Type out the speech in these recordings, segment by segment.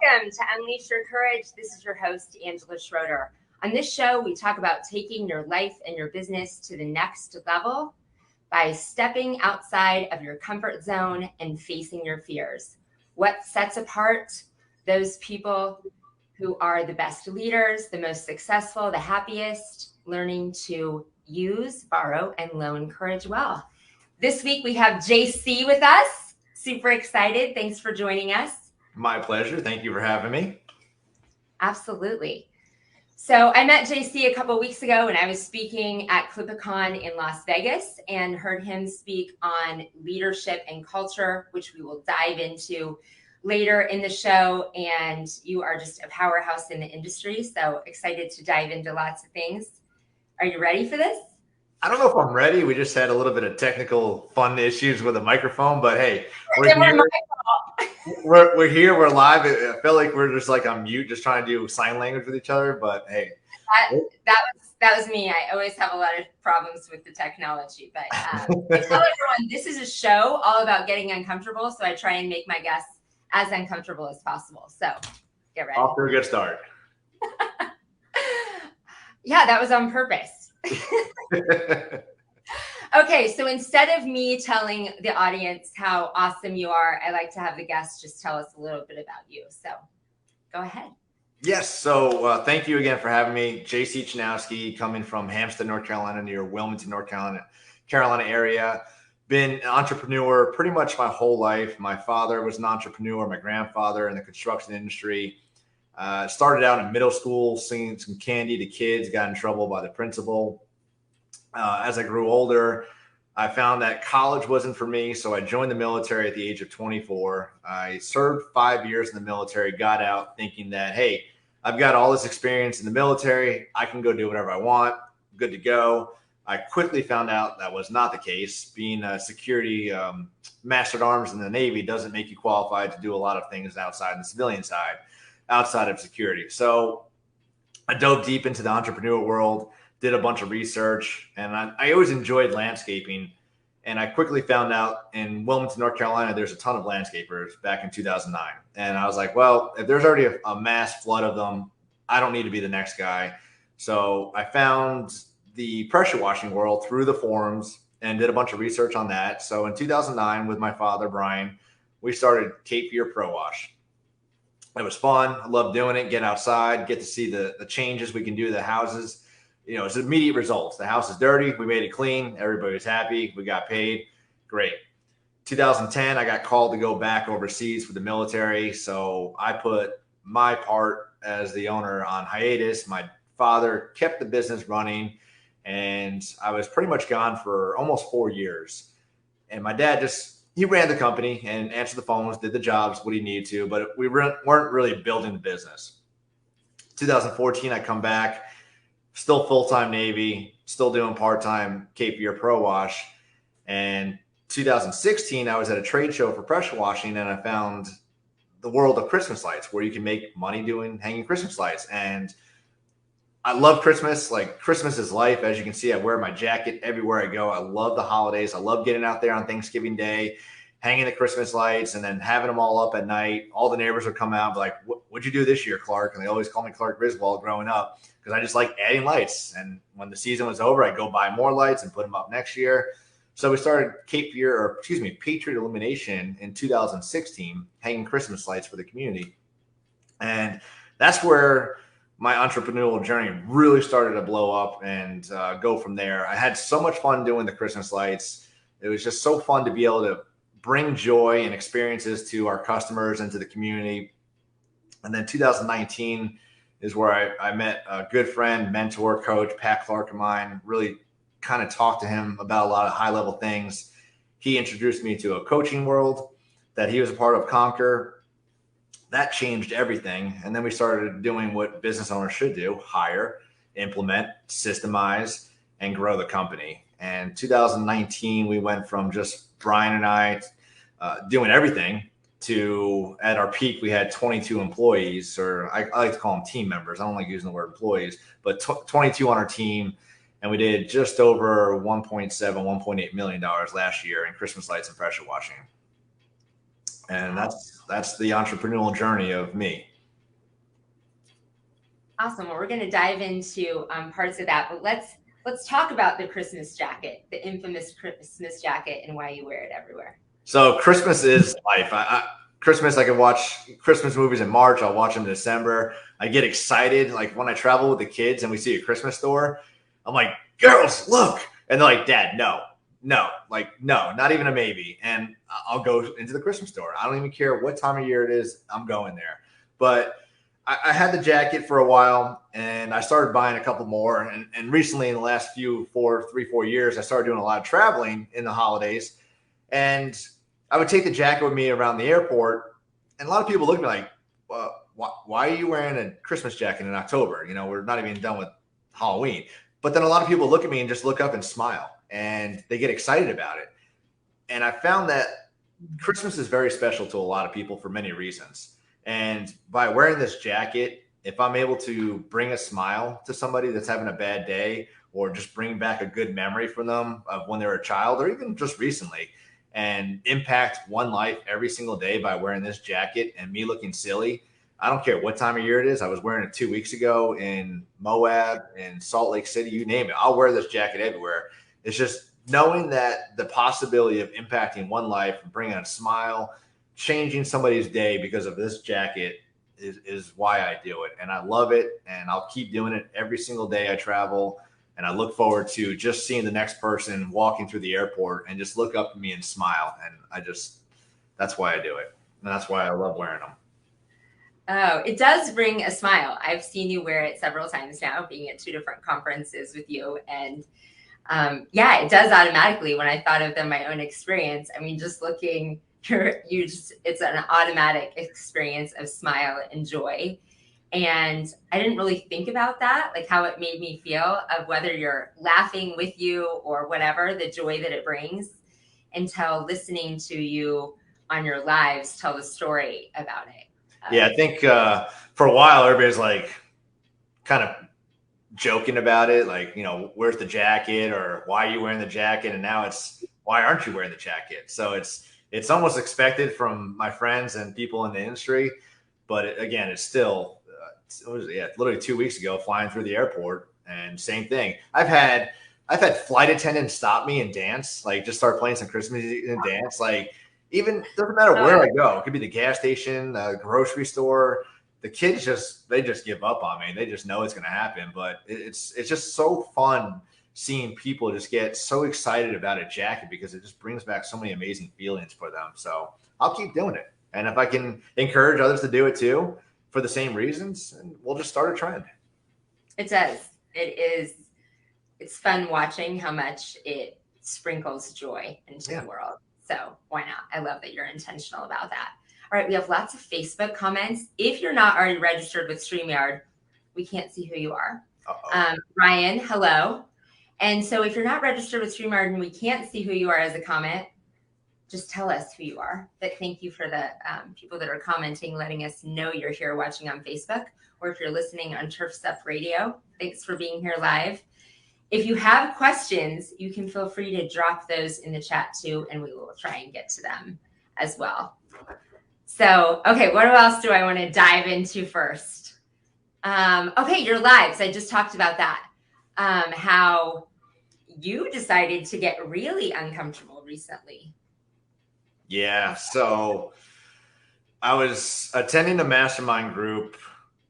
Welcome to Unleash Your Courage. This is your host, Angela Schroeder. On this show, we talk about taking your life and your business to the next level by stepping outside of your comfort zone and facing your fears. What sets apart those people who are the best leaders, the most successful, the happiest, learning to use, borrow, and loan courage well. This week, we have JC with us. Super excited. Thanks for joining us. My pleasure. Thank you for having me. Absolutely. So I met JC a couple of weeks ago when I was speaking at Clipicon in Las Vegas and heard him speak on leadership and culture, which we will dive into later in the show. And you are just a powerhouse in the industry. So excited to dive into lots of things. Are you ready for this? I don't know if I'm ready. We just had a little bit of technical fun issues with a microphone, but hey, we're here. We're live. I feel like we're just like on mute, just trying to do sign language with each other. But hey, that was me. I always have a lot of problems with the technology. But I tell everyone, this is a show all about getting uncomfortable. So I try and make my guests as uncomfortable as possible. So get ready. Off to a good start. Yeah, that was on purpose. Okay, so instead of me telling the audience how awesome you are, I like to have the guests just tell us a little bit about you. So go ahead. Yes. So thank you again for having me. JC Chanowsky, coming from Hampstead, North Carolina, near Wilmington, North Carolina area. Been an entrepreneur pretty much my whole life. My father was an entrepreneur, my grandfather in the construction industry. Started out in middle school, singing some candy to kids, got in trouble by the principal. As I grew older, I found that college wasn't for me, so I joined the military at the age of 24. I served 5 years in the military, got out thinking that, hey, I've got all this experience in the military. I can go do whatever I want. Good to go. I quickly found out that was not the case. Being a security master at arms in the Navy doesn't make you qualified to do a lot of things outside the civilian side, outside of security. So I dove deep into the entrepreneurial world, did a bunch of research, and I always enjoyed landscaping. And I quickly found out in Wilmington, North Carolina, there's a ton of landscapers back in 2009. And I was like, well, if there's already a mass flood of them, I don't need to be the next guy. So I found the pressure washing world through the forums and did a bunch of research on that. So in 2009, with my father, Brian, we started Cape Fear Pro Wash. It was fun. I loved doing it, get outside, get to see the changes we can do to the houses. You know, it's immediate results. The house is dirty. We made it clean. Everybody was happy. We got paid. Great. 2010, I got called to go back overseas for the military. So I put my part as the owner on hiatus. My father kept the business running, and I was pretty much gone for almost 4 years. And my dad he ran the company and answered the phones, did the jobs, what he needed to, but we weren't really building the business. 2014, I come back. Still full-time Navy, still doing part-time Cape Fear Pro Wash. And 2016, I was at a trade show for pressure washing, and I found the world of Christmas lights, where you can make money hanging Christmas lights. And I love Christmas. Like, Christmas is life. As you can see, I wear my jacket everywhere I go. I love the holidays. I love getting out there on Thanksgiving Day, hanging the Christmas lights, and then having them all up at night. All the neighbors would come out and be like, what'd you do this year, Clark? And they always call me Clark Griswold growing up, because I just like adding lights. And when the season was over, I'd go buy more lights and put them up next year. So we started Patriot Illumination in 2016, hanging Christmas lights for the community. And that's where my entrepreneurial journey really started to blow up and go from there. I had so much fun doing the Christmas lights. It was just so fun to be able to bring joy and experiences to our customers and to the community. And then 2019 is where I met a good friend, mentor, coach, Pat Clark of mine, really kind of talked to him about a lot of high-level things. He introduced me to a coaching world that he was a part of, Conquer. That changed everything. And then we started doing what business owners should do: hire, implement, systemize, and grow the company. And 2019, we went from just Brian and I doing everything to, at our peak, we had 22 employees, or I like to call them team members. I don't like using the word employees, but 22 on our team. And we did just over $1.7, $1.8 million last year in Christmas lights and pressure washing. And that's the entrepreneurial journey of me. Awesome. Well, we're going to dive into parts of that, but let's talk about the Christmas jacket, the infamous Christmas jacket, and why you wear it everywhere. So Christmas is life. Christmas, I can watch Christmas movies in March. I'll watch them in December. I get excited. Like when I travel with the kids and we see a Christmas store, I'm like, girls, look. And they're like, Dad, no, like, no, not even a maybe. And I'll go into the Christmas store. I don't even care what time of year it is. I'm going there. But I had the jacket for a while and I started buying a couple more. And recently in the last 4 years, I started doing a lot of traveling in the holidays. And I would take the jacket with me around the airport. And a lot of people look at me like, well, why are you wearing a Christmas jacket in October? You know, we're not even done with Halloween. But then a lot of people look at me and just look up and smile and they get excited about it. And I found that Christmas is very special to a lot of people for many reasons. And by wearing this jacket, if I'm able to bring a smile to somebody that's having a bad day or just bring back a good memory for them of when they were a child or even just recently and impact one life every single day by wearing this jacket and me looking silly, I don't care what time of year it is. I was wearing it 2 weeks ago in Moab, in Salt Lake City, you name it. I'll wear this jacket everywhere. It's just knowing that the possibility of impacting one life, bringing a smile, changing somebody's day because of this jacket is why I do it. And I love it. And I'll keep doing it every single day I travel. And I look forward to just seeing the next person walking through the airport and just look up at me and smile. And that's why I do it. And that's why I love wearing them. Oh, it does bring a smile. I've seen you wear it several times now, being at 2 different conferences with you. And yeah, it does automatically when I thought of them, my own experience. I mean, just looking, it's an automatic experience of smile and joy. And I didn't really think about that, like how it made me feel of whether you're laughing with you or whatever, the joy that it brings, until listening to you on your lives tell the story about it. Yeah, I think for a while, everybody's like kind of joking about it. Like, you know, where's the jacket or why are you wearing the jacket? And now it's, why aren't you wearing the jacket? So it's almost expected from my friends and people in the industry. But again, it's still, literally 2 weeks ago, flying through the airport and same thing. I've had flight attendants stop me and dance, like just start playing some Christmas music and dance. Like, even doesn't matter where I go. It could be the gas station, the grocery store. The kids they just give up on me. They just know it's going to happen. But it's just so fun seeing people just get so excited about a jacket because it just brings back so many amazing feelings for them. So I'll keep doing it. And if I can encourage others to do it too for the same reasons, we'll just start a trend. It does. It's fun watching how much it sprinkles joy into the world. So why not? I love that you're intentional about that. All right, we have lots of Facebook comments. If you're not already registered with StreamYard, we can't see who you are. Ryan, hello. And so if you're not registered with StreamYard and we can't see who you are as a comment, just tell us who you are. But thank you for the people that are commenting, letting us know you're here watching on Facebook, or if you're listening on Turf Stuff Radio, thanks for being here live. If you have questions, you can feel free to drop those in the chat too, and we will try and get to them as well. So, okay, what else do I want to dive into first? Okay, your lives. I just talked about that. How you decided to get really uncomfortable recently. Yeah, so I was attending a mastermind group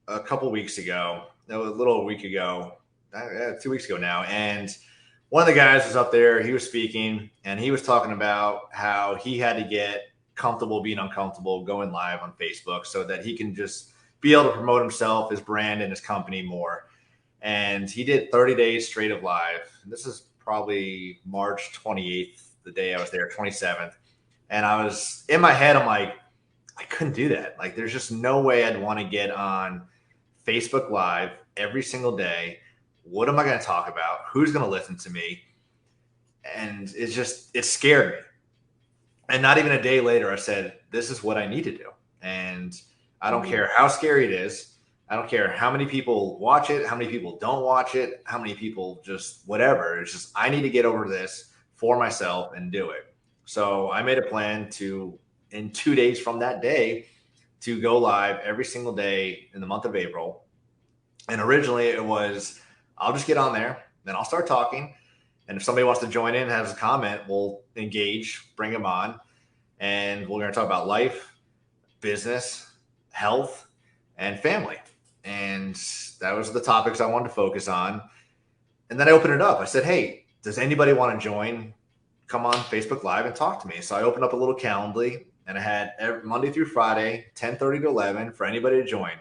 a couple weeks ago, a little over a week ago. 2 weeks ago now. And one of the guys was up there, he was speaking and he was talking about how he had to get comfortable being uncomfortable going live on Facebook so that he can just be able to promote himself, his brand and his company more. And he did 30 days straight of live. And this is probably March 28th, the day I was there, 27th. And I was in my head, I'm like, I couldn't do that. Like, there's just no way I'd want to get on Facebook Live every single day. What am I going to talk about? Who's going to listen to me? And it scared me. And not even a day later, I said, this is what I need to do. And I don't care how scary it is. I don't care how many people watch it, how many people don't watch it, how many people just whatever. It's just, I need to get over this for myself and do it. So I made a plan to, in 2 days from that day, to go live every single day in the month of April. And originally it was, I'll just get on there, then I'll start talking. And if somebody wants to join in, has a comment, we'll engage, bring them on. And we're going to talk about life, business, health, and family. And that was the topics I wanted to focus on. And then I opened it up. I said, hey, does anybody want to join? Come on Facebook Live and talk to me. So I opened up a little Calendly, and I had every Monday through Friday, 10:30 to 11 for anybody to join.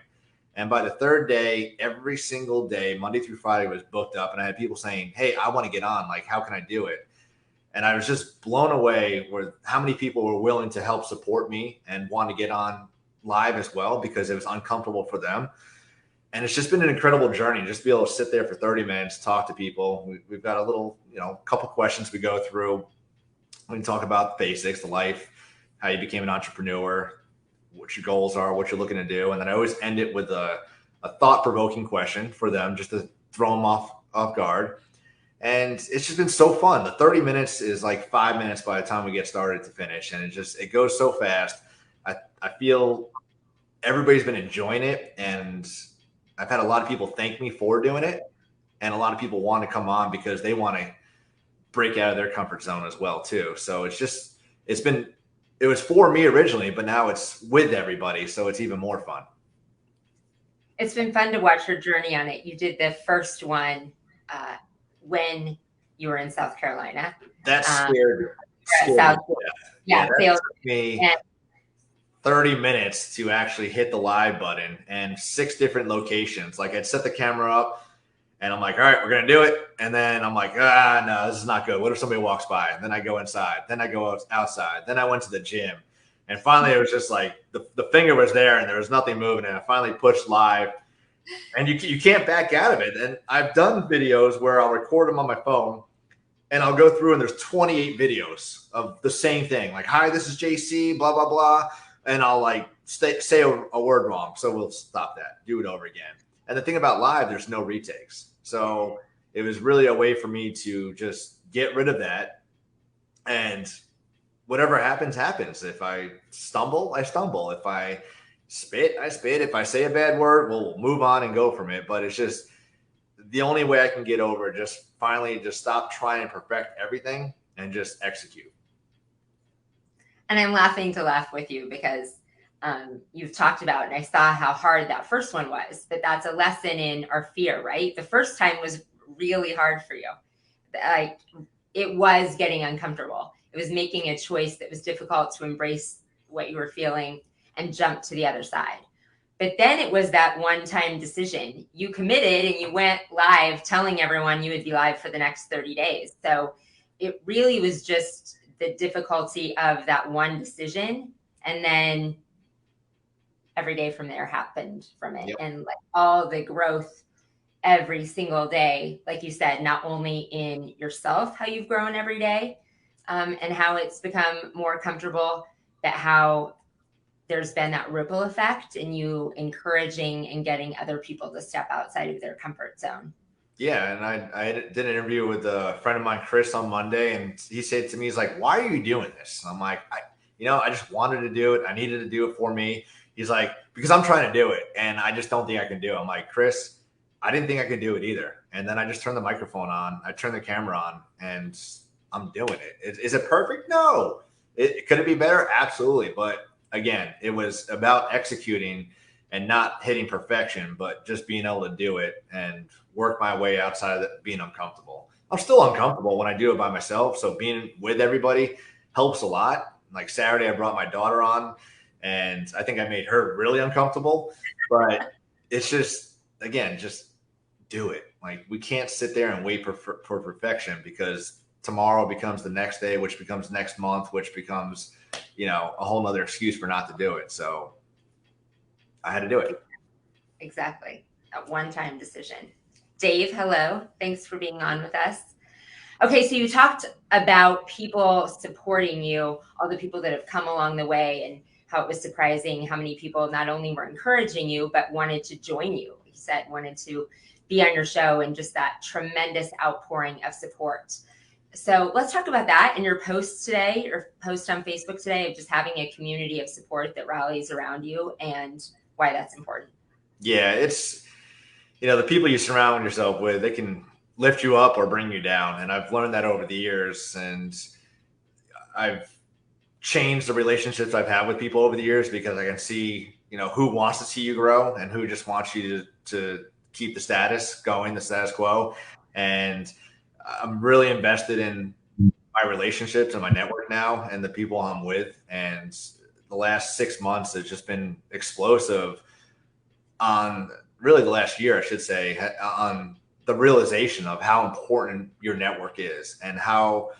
And by the third day, every single day, Monday through Friday was booked up. And I had people saying, hey, I want to get on. Like, how can I do it? And I was just blown away with how many people were willing to help support me and want to get on live as well, because it was uncomfortable for them. And it's just been an incredible journey just to be able to sit there for 30 minutes, talk to people. We've got a little, couple questions we go through. We can talk about the basics, the life, how you became an entrepreneur, what your goals are, what you're looking to do. And then I always end it with a thought-provoking question for them just to throw them off guard. And it's just been so fun. The 30 minutes is like 5 minutes by the time we get started to finish. And it goes so fast. I feel everybody's been enjoying it. And I've had a lot of people thank me for doing it. And a lot of people want to come on because they want to break out of their comfort zone as well too. So it was for me originally, but now it's with everybody. So it's even more fun. It's been fun to watch your journey on it. You did the first one when you were in South Carolina. That's scared me. Yeah, that took me 30 minutes to actually hit the live button, and 6 different locations. Like, I'd set the camera up and I'm like, all right, we're going to do it. And then I'm like, no, this is not good. What if somebody walks by? And then I go inside. Then I go outside. Then I went to the gym. And finally, it was just like the finger was there and there was nothing moving. And I finally pushed live. And you can't back out of it. And I've done videos where I'll record them on my phone and I'll go through and there's 28 videos of the same thing. Like, hi, this is JC, blah, blah, blah. And I'll like say a word wrong. So we'll stop that, do it over again. And the thing about live, there's no retakes. So it was really a way for me to just get rid of that. And whatever happens, happens. If I stumble, I stumble. If I spit, I spit. If I say a bad word, we'll move on and go from it. But it's just the only way I can get over it, just finally just stop trying to perfect everything and just execute. And I'm laughing to laugh with you because you've talked about, and I saw how hard that first one was, but that's a lesson in our fear, right? The first time was really hard for you. Like, it was getting uncomfortable. It was making a choice that was difficult to embrace what you were feeling and jump to the other side. But then it was that one-time decision. You committed and you went live telling everyone you would be live for the next 30 days. So it really was just the difficulty of that one decision. And then every day from there happened from it. Yep. And like all the growth every single day, like you said, not only in yourself, how you've grown every day, and how it's become more comfortable, but how there's been that ripple effect and you encouraging and getting other people to step outside of their comfort zone. Yeah. And I did an interview with a friend of mine, Chris, on Monday, and he said to me, he's like, why are you doing this? And I'm like, I just wanted to do it. I needed to do it for me. He's like, because I'm trying to do it and I just don't think I can do it. I'm like, Chris, I didn't think I could do it either. And then I just turned the microphone on, I turned the camera on, and I'm doing it. Is it perfect? No. Could it be better? Absolutely. But again, it was about executing and not hitting perfection, but just being able to do it and work my way outside of it, being uncomfortable. I'm still uncomfortable when I do it by myself. So being with everybody helps a lot. Like Saturday, I brought my daughter on, and I think I made her really uncomfortable. But it's just, again, just do it. Like, we can't sit there and wait for perfection, because tomorrow becomes the next day, which becomes next month, which becomes, a whole nother excuse for not to do it. So I had to do it. Exactly. A one-time decision. Dave, hello. Thanks for being on with us. Okay, so you talked about people supporting you, all the people that have come along the way, and how it was surprising how many people not only were encouraging you, but wanted to join you. You said wanted to be on your show, and just that tremendous outpouring of support. So let's talk about that in your post today, or post on Facebook today, of just having a community of support that rallies around you and why that's important. Yeah, it's the people you surround yourself with, they can lift you up or bring you down. And I've learned that over the years. And I've changed the relationships I've had with people over the years because I can see, who wants to see you grow and who just wants you to keep the status going, the status quo. And I'm really invested in my relationships and my network now and the people I'm with. And the last 6 months has just been explosive on really the last year, I should say, on the realization of how important your network is and how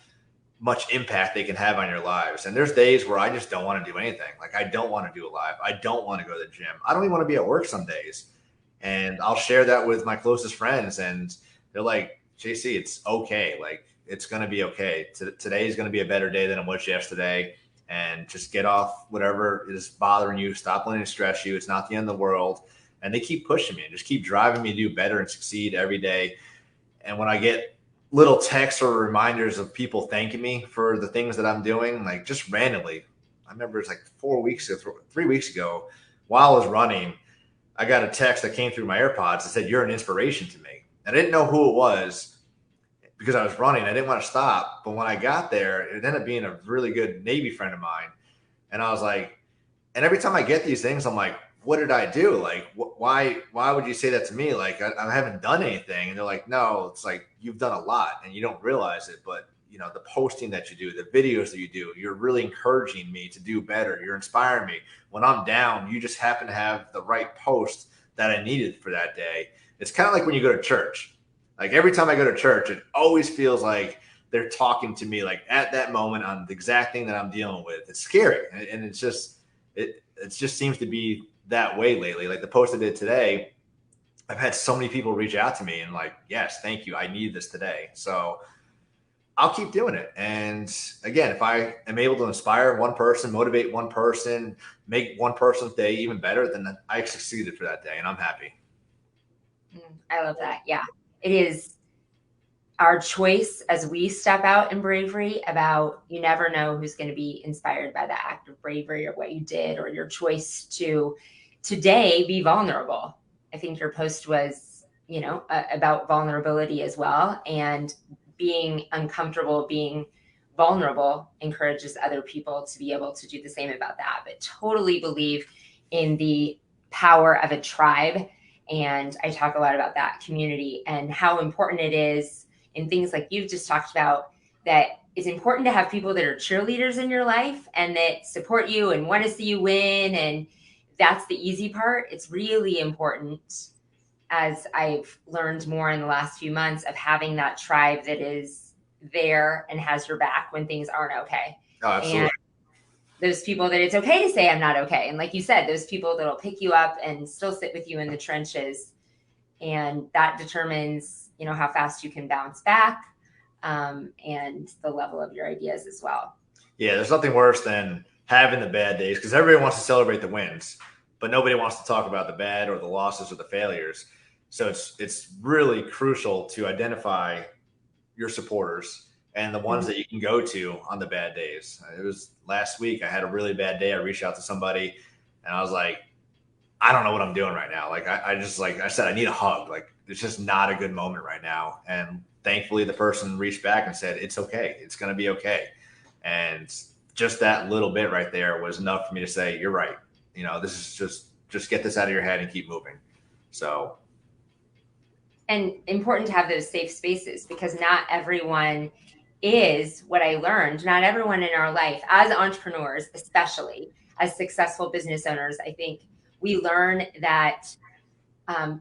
much impact they can have on your lives. And there's days where I just don't want to do anything. Like I don't want to do a live. I don't want to go to the gym. I don't even want to be at work some days. And I'll share that with my closest friends and they're like, JC, it's okay. Like it's going to be okay. Today is going to be a better day than it was yesterday. And just get off whatever is bothering you. Stop letting it stress you. It's not the end of the world. And they keep pushing me and just keep driving me to do better and succeed every day. And when I get little texts or reminders of people thanking me for the things that I'm doing, like just randomly, I remember it's like 3 weeks ago, while I was running, I got a text that came through my AirPods that said, "You're an inspiration to me." I didn't know who it was because I was running. I didn't want to stop. But when I got there, it ended up being a really good Navy friend of mine. And I was like, and every time I get these things, I'm like, what did I do? Like, why would you say that to me? Like, I haven't done anything. And they're like, no, it's like, you've done a lot and you don't realize it. But, the posting that you do, the videos that you do, you're really encouraging me to do better. You're inspiring me. When I'm down, you just happen to have the right post that I needed for that day. It's kind of like when you go to church. Like every time I go to church, it always feels like they're talking to me like at that moment on the exact thing that I'm dealing with. It's scary. And it's just, it just seems to be that way lately. Like the post I did today, I've had so many people reach out to me and like, yes, thank you. I need this today. So I'll keep doing it. And again, if I am able to inspire one person, motivate one person, make one person's day even better, then I succeeded for that day and I'm happy. I love that. Yeah. It is our choice as we step out in bravery about you never know who's going to be inspired by that act of bravery or what you did or your choice to today be vulnerable. I think your post was, about vulnerability as well. And being uncomfortable, being vulnerable encourages other people to be able to do the same about that. But totally believe in the power of a tribe. And I talk a lot about that community and how important it is in things like you've just talked about, that it's important to have people that are cheerleaders in your life and that support you and want to see you win. And that's the easy part. It's really important, as I've learned more in the last few months, of having that tribe that is there and has your back when things aren't okay. Oh, absolutely. And those people that it's okay to say I'm not okay. And like you said, those people that'll pick you up and still sit with you in the trenches. And that determines, how fast you can bounce back, and the level of your ideas as well. Yeah, there's nothing worse than having the bad days because everybody wants to celebrate the wins, but nobody wants to talk about the bad or the losses or the failures. So it's really crucial to identify your supporters and the ones that you can go to on the bad days. It was last week. I had a really bad day. I reached out to somebody and I was like, I don't know what I'm doing right now. Like I just, like I said, I need a hug. Like it's just not a good moment right now. And thankfully the person reached back and said, it's okay. It's going to be okay. And just that little bit right there was enough for me to say, you're right. This is just get this out of your head and keep moving. So. And important to have those safe spaces because not everyone is what I learned. Not everyone in our life as entrepreneurs, especially as successful business owners, I think we learn that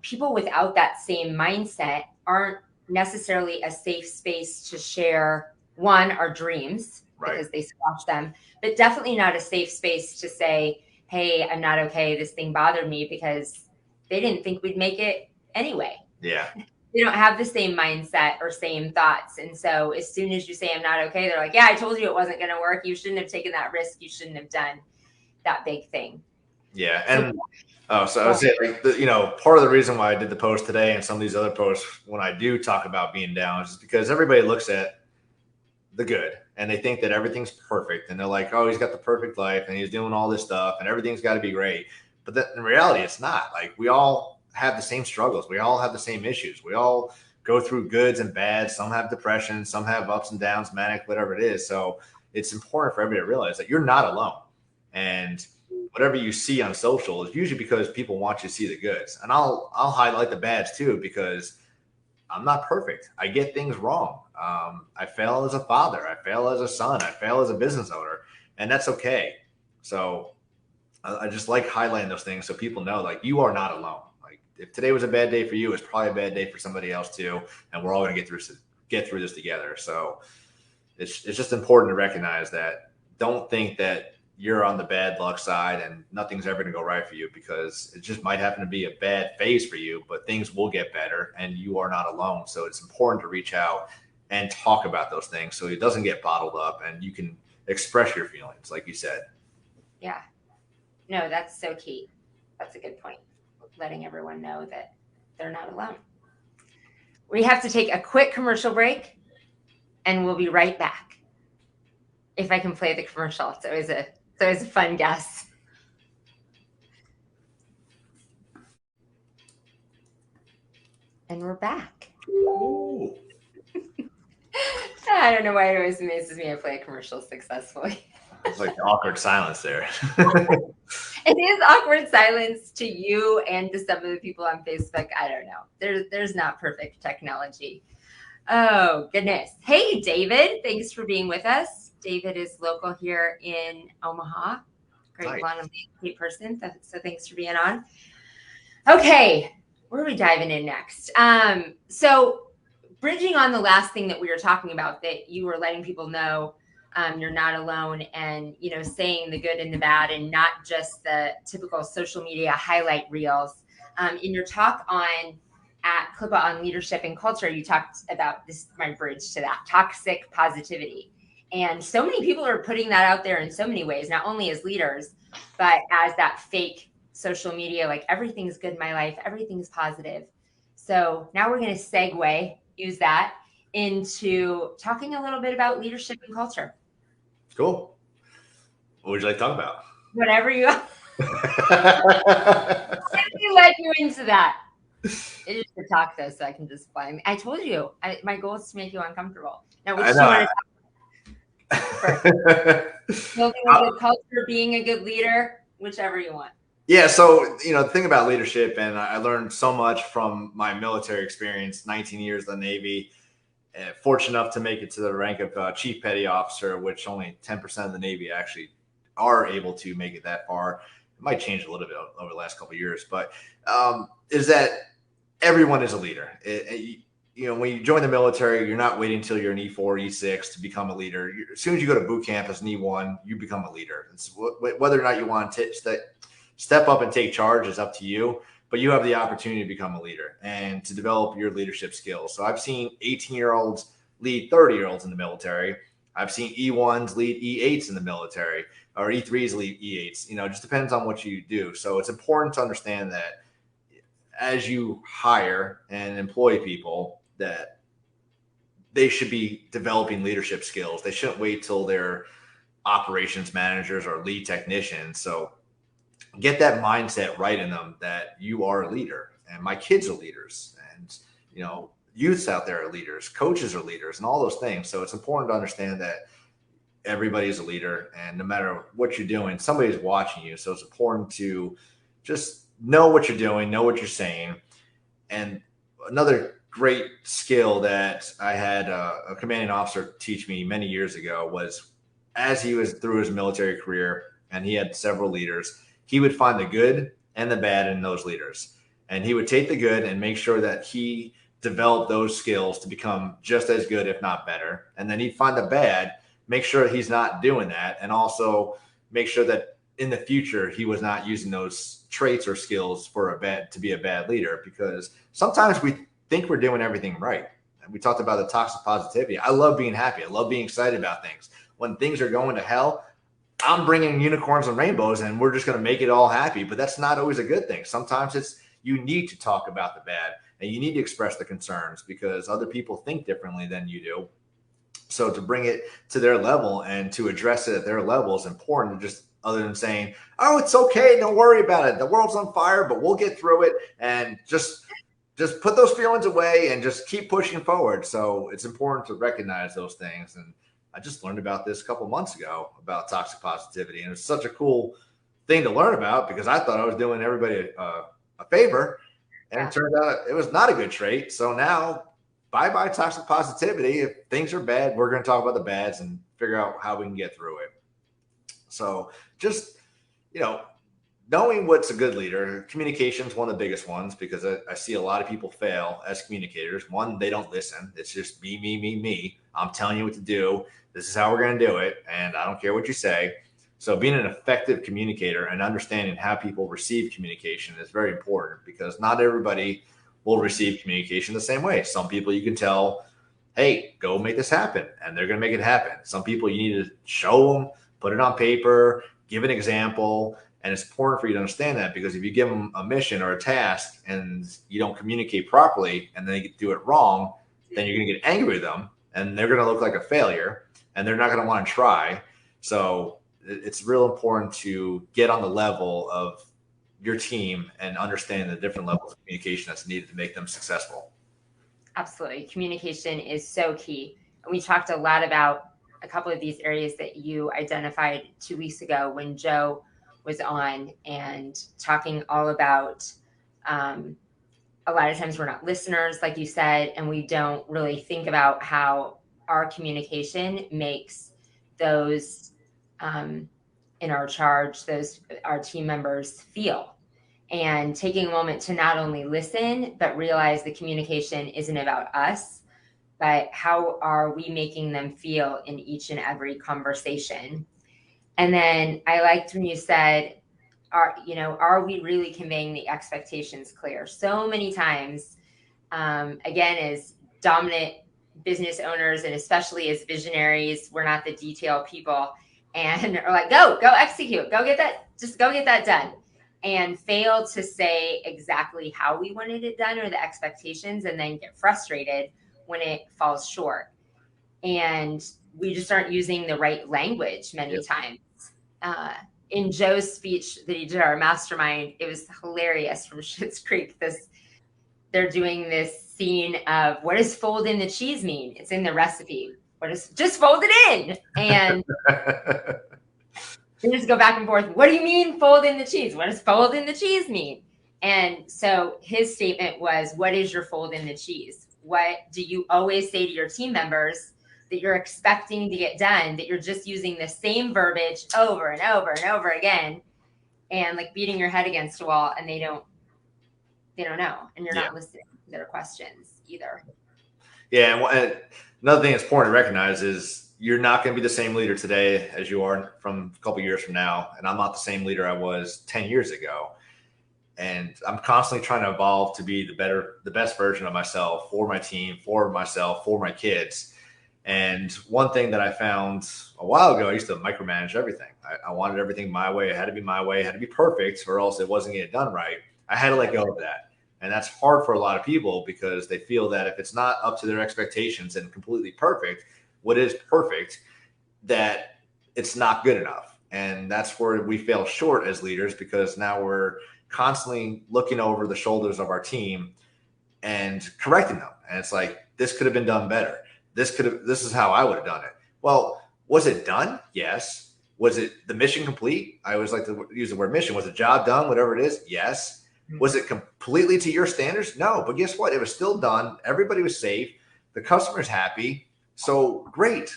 people without that same mindset aren't necessarily a safe space to share, one, our dreams, right, because they squash them, but definitely not a safe space to say, hey, I'm not okay. This thing bothered me, because they didn't think we'd make it anyway. Yeah. They don't have the same mindset or same thoughts. And so as soon as you say, I'm not okay, they're like, yeah, I told you it wasn't going to work. You shouldn't have taken that risk. You shouldn't have done that big thing. Yeah. And so I would say, like, part of the reason why I did the post today and some of these other posts when I do talk about being down is because everybody looks at the good and they think that everything's perfect. And they're like, oh, he's got the perfect life and he's doing all this stuff and everything's got to be great. But in reality, it's not. Like, we all have the same struggles. We all have the same issues. We all go through goods and bads. Some have depression, some have ups and downs, manic, whatever it is. So it's important for everybody to realize that you're not alone. And whatever you see on social is usually because people want you to see the goods. And I'll highlight the bads too, because I'm not perfect. I get things wrong. I fail as a father. I fail as a son. I fail as a business owner, and that's okay. So I just like highlighting those things so people know, like, you are not alone. Like, if today was a bad day for you, it's probably a bad day for somebody else too, and we're all going to get through this together. So it's just important to recognize that. Don't think that you're on the bad luck side and nothing's ever going to go right for you, because it just might happen to be a bad phase for you, but things will get better and you are not alone. So it's important to reach out and talk about those things so it doesn't get bottled up and you can express your feelings, like you said. Yeah. No, that's so key. That's a good point. Letting everyone know that they're not alone. We have to take a quick commercial break and we'll be right back. If I can play the commercial, it's always a fun guess. And we're back. Ooh. I don't know why it always amazes me I play a commercial successfully. It's like awkward silence there. It is awkward silence to you and to some of the people on Facebook. I don't know. There's not perfect technology. Oh, goodness. Hey, David. Thanks for being with us. David is local here in Omaha. Great blonde and landscape person. So thanks for being on. Okay. Where are we diving in next? So bridging on the last thing that we were talking about, that you were letting people know you're not alone, and, you know, saying the good and the bad and not just the typical social media highlight reels. In your talk at Clipa on leadership and culture, you talked about this, my bridge to that, toxic positivity. And so many people are putting that out there in so many ways, not only as leaders, but as that fake social media, like everything's good in my life, everything's positive. So now we're going to use that into talking a little bit about leadership and culture. Cool. What would you like to talk about? Whatever you want. Let me let you into that. It is to talk though, so I can just fly. I told you, my goal is to make you uncomfortable. Now, which do you want to talk about? Building a good culture, being a good leader, whichever you want. Yeah. So, you know, the thing about leadership, and I learned so much from my military experience, 19 years in the Navy, fortunate enough to make it to the rank of Chief Petty Officer, which only 10% of the Navy actually are able to make it that far. It might change a little bit over the last couple of years, but is that everyone is a leader. You know, when you join the military, you're not waiting until you're an E4, E6 to become a leader. As soon as you go to boot camp as an E1, you become a leader. It's whether or not you want to step up and take charge is up to you, but you have the opportunity to become a leader and to develop your leadership skills. So I've seen 18-year-olds lead 30-year-olds in the military. I've seen E1s lead E8s in the military, or E3s lead E8s. You know, it just depends on what you do. So it's important to understand that as you hire and employ people, that they should be developing leadership skills. They shouldn't wait till they're operations managers or lead technicians. So get that mindset right in them that you are a leader, and my kids are leaders, and, you know, youths out there are leaders, coaches are leaders, and all those things. So it's important to understand that everybody is a leader, and no matter what you're doing, somebody's watching you. So it's important to just know what you're doing, know what you're saying. And another great skill that I had a commanding officer teach me many years ago was, as he was through his military career and he had several leaders, he would find the good and the bad in those leaders. And he would take the good and make sure that he developed those skills to become just as good, if not better. And then he'd find the bad, make sure he's not doing that, and also make sure that in the future he was not using those traits or skills to be a bad leader. Because sometimes we think we're doing everything right. And we talked about the toxic positivity. I love being happy. I love being excited about things. When things are going to hell, I'm bringing unicorns and rainbows and we're just going to make it all happy. But that's not always a good thing. Sometimes you need to talk about the bad, and you need to express the concerns, because other people think differently than you do. So to bring it to their level and to address it at their level is important, to just other than saying, oh, it's okay, don't worry about it, the world's on fire, but we'll get through it, and just put those feelings away and just keep pushing forward. So it's important to recognize those things. And I just learned about this a couple months ago about toxic positivity, and it's such a cool thing to learn about because I thought I was doing everybody a favor, and it turned out it was not a good trait. So now, bye-bye toxic positivity. If things are bad, we're going to talk about the bads and figure out how we can get through it. So just, knowing what's a good leader, communication is one of the biggest ones, because I see a lot of people fail as communicators. One, they don't listen. It's just me, me, me, me. I'm telling you what to do. This is how we're going to do it, and I don't care what you say. So being an effective communicator and understanding how people receive communication is very important, because not everybody will receive communication the same way. Some people you can tell, hey, go make this happen, and they're going to make it happen. Some people you need to show them, put it on paper, give an example. And it's important for you to understand that, because if you give them a mission or a task and you don't communicate properly and they do it wrong, then you're going to get angry with them and they're going to look like a failure and they're not going to want to try. So it's real important to get on the level of your team and understand the different levels of communication that's needed to make them successful. Absolutely. Communication is so key. And we talked a lot about a couple of these areas that you identified 2 weeks ago when Joe was on and talking all about a lot of times we're not listeners, like you said, and we don't really think about how our communication makes those in our charge, our team members feel. And taking a moment to not only listen, but realize the communication isn't about us, but how are we making them feel in each and every conversation. And then I liked when you said, are we really conveying the expectations clear? So many times, again, as dominant business owners, and especially as visionaries, we're not the detail people, and are like, go execute, go get that done, and fail to say exactly how we wanted it done or the expectations, and then get frustrated when it falls short. And we just aren't using the right language many times. In Joe's speech that he did our mastermind, it was hilarious, from Schitt's Creek. They're doing this scene of, what does fold in the cheese mean? It's in the recipe. Just fold it in. And they just go back and forth. What do you mean fold in the cheese? What does fold in the cheese mean? And so his statement was, what is your fold in the cheese? What do you always say to your team members that you're expecting to get done, that you're just using the same verbiage over and over and over again, and like beating your head against a wall, and they don't know, and you're not listening to their questions either. Yeah. And another thing that's important to recognize is you're not going to be the same leader today as you are from a couple of years from now. And I'm not the same leader I was 10 years ago. And I'm constantly trying to evolve to be the best version of myself, for my team, for myself, for my kids. And one thing that I found a while ago, I used to micromanage everything. I wanted everything my way. It had to be my way. It had to be perfect, or else it wasn't getting done right. I had to let go of that. And that's hard for a lot of people, because they feel that if it's not up to their expectations and completely perfect, what is perfect, that it's not good enough. And that's where we fail short as leaders, because now we're constantly looking over the shoulders of our team and correcting them. And it's like, this could have been done better. This is how I would have done it. Well, was it done? Yes. Was it the mission complete? I always like to use the word mission. Was the job done? Whatever it is. Yes. Was it completely to your standards? No. But guess what? It was still done. Everybody was safe. The customer's happy. So great.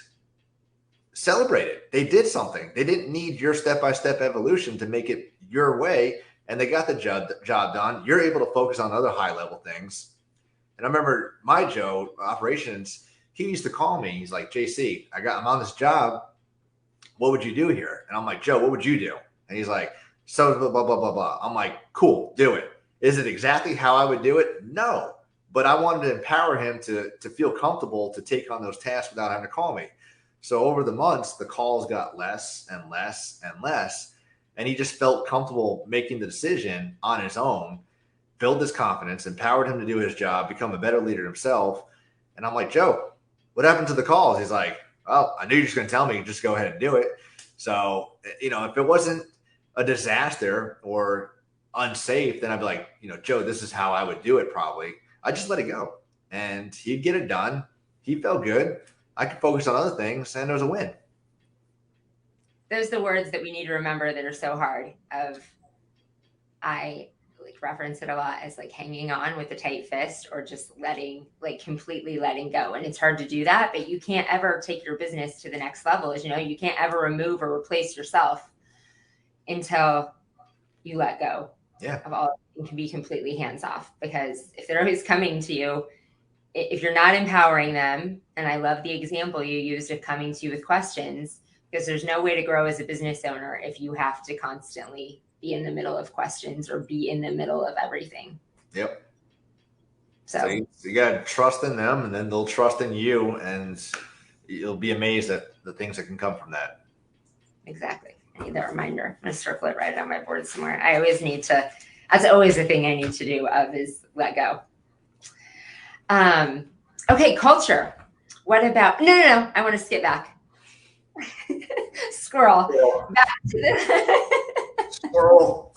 Celebrate it. They did something. They didn't need your step-by-step evolution to make it your way. And they got the job done. You're able to focus on other high-level things. And I remember my Joe, operations, he used to call me. He's like, JC, I'm on this job. What would you do here? And I'm like, Joe, what would you do? And he's like, so blah, blah, blah, blah, blah. I'm like, cool, do it. Is it exactly how I would do it? No. But I wanted to empower him to feel comfortable to take on those tasks without having to call me. So over the months, the calls got less and less and less. And he just felt comfortable making the decision on his own, build his confidence, empowered him to do his job, become a better leader himself. And I'm like, Joe, what happened to the calls? He's like, oh, I knew you were just going to tell me. Just go ahead and do it. So, if it wasn't a disaster or unsafe, then I'd be like, Joe, this is how I would do it. Probably I just let it go and he'd get it done. He felt good. I could focus on other things and it was a win. Those are the words that we need to remember that are so hard. I reference it a lot as hanging on with a tight fist, or just completely letting go. And it's hard to do that, but you can't ever take your business to the next level. As you know, you can't ever remove or replace yourself until you let go of all, and can be completely hands off. Because if they're always coming to you, if you're not empowering them, and I love the example you used of coming to you with questions, because there's no way to grow as a business owner if you have to constantly be in the middle of questions or be in the middle of everything. Yep. So you got to trust in them, and then they'll trust in you, and you'll be amazed at the things that can come from that. Exactly. I need that reminder. I'm going to circle it right on my board somewhere. I always need to, that's always the thing I need to do is let go. Okay. Culture. What about, no. I want to skip back. Squirrel. Back to the squirrel.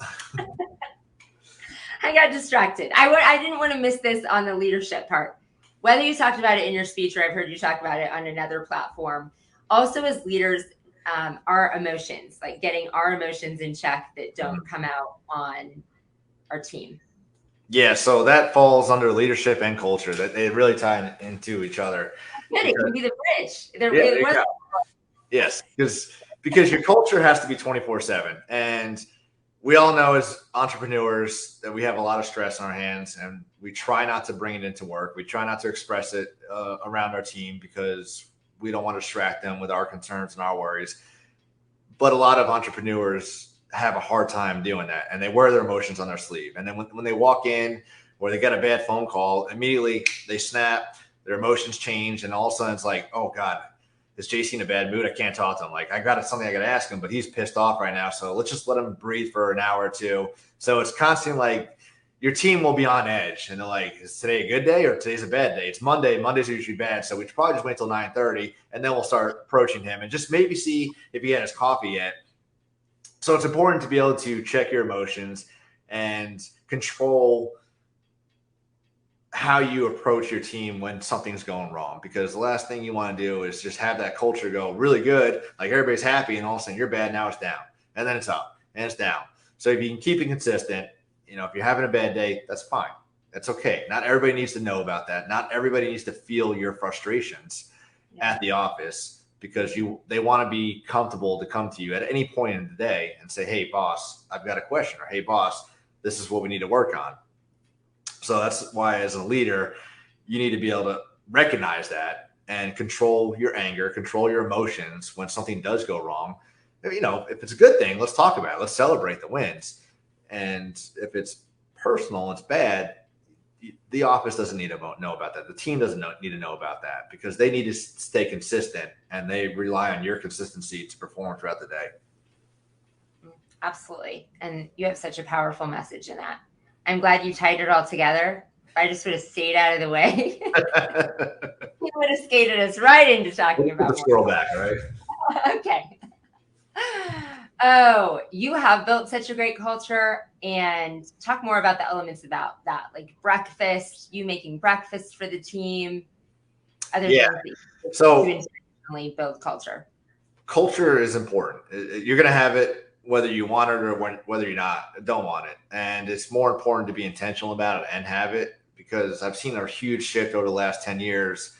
I got distracted. I didn't want to miss this on the leadership part. Whether you talked about it in your speech or I've heard you talk about it on another platform. Also, as leaders, our emotions, getting our emotions in check that don't come out on our team. Yeah, so that falls under leadership and culture. That they really tie into each other. It can be the bridge. Yes, because your culture has to be 24/7, and we all know as entrepreneurs that we have a lot of stress on our hands, and we try not to bring it into work. We try not to express it around our team because we don't want to distract them with our concerns and our worries. But a lot of entrepreneurs have a hard time doing that, and they wear their emotions on their sleeve. And then when they walk in or they get a bad phone call, immediately they snap, their emotions change, and all of a sudden it's like, oh God, is JC in a bad mood? I can't talk to him. I got something I got to ask him, but he's pissed off right now. So let's just let him breathe for an hour or two. So it's constantly your team will be on edge, and they're like, is today a good day or today's a bad day? It's Monday. Mondays are usually bad. So we should probably just wait till 9:30, and then we'll start approaching him and just maybe see if he had his coffee yet. So it's important to be able to check your emotions and control how you approach your team when something's going wrong, because the last thing you want to do is just have that culture go really good, everybody's happy, and all of a sudden you're bad, now it's down, and then it's up and it's down. So if you can keep it consistent, if you're having a bad day, that's fine, that's okay. Not everybody needs to know about that. Not everybody needs to feel your frustrations at the office, because they want to be comfortable to come to you at any point in the day and say, hey boss, I've got a question, or hey boss, this is what we need to work on. So that's why as a leader, you need to be able to recognize that and control your anger, control your emotions when something does go wrong. If it's a good thing, let's talk about it. Let's celebrate the wins. And if it's personal, it's bad, the office doesn't need to know about that. The team doesn't need to know about that, because they need to stay consistent, and they rely on your consistency to perform throughout the day. Absolutely. And you have such a powerful message in that. I'm glad you tied it all together. If I just would have stayed out of the way, you would have skated us right into talking about the squirrel back, right? Okay. Oh, you have built such a great culture, and talk more about the elements about that, breakfast, you making breakfast for the team, other things that you intentionally build culture. Culture is important. You're going to have it whether you want it or whether you don't want it. And it's more important to be intentional about it and have it, because I've seen a huge shift over the last 10 years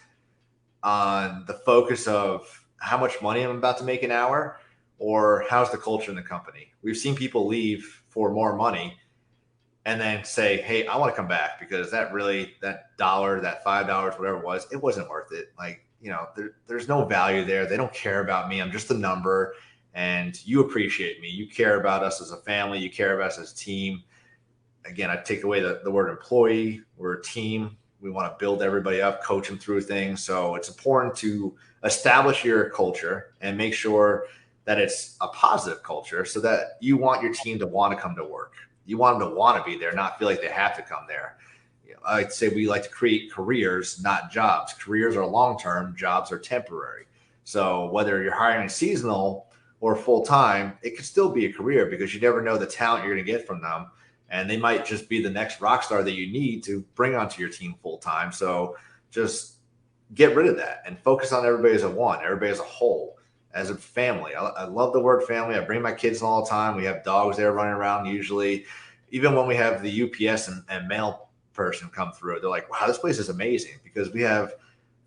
on the focus of how much money I'm about to make an hour, or how's the culture in the company. We've seen people leave for more money and then say, hey, I want to come back because that dollar, that $5, whatever it was, it wasn't worth it. There's no value there. They don't care about me. I'm just a number. And you appreciate me. You care about us as a family. You care about us as a team. Again, I take away the word employee. We're a team. We want to build everybody up, coach them through things. So it's important to establish your culture and make sure that it's a positive culture, so that you want your team to want to come to work. You want them to want to be there, not feel like they have to come there. I'd say we like to create careers, not jobs. Careers are long-term, jobs are temporary. So whether you're hiring seasonal or full time, it could still be a career because you never know the talent you're going to get from them. And they might just be the next rock star that you need to bring onto your team full time. So just get rid of that and focus on everybody as a one, everybody as a whole, as a family. I love the word family. I bring my kids all the time. We have dogs there running around usually. Even when we have the UPS and mail person come through, they're like, wow, this place is amazing, because we have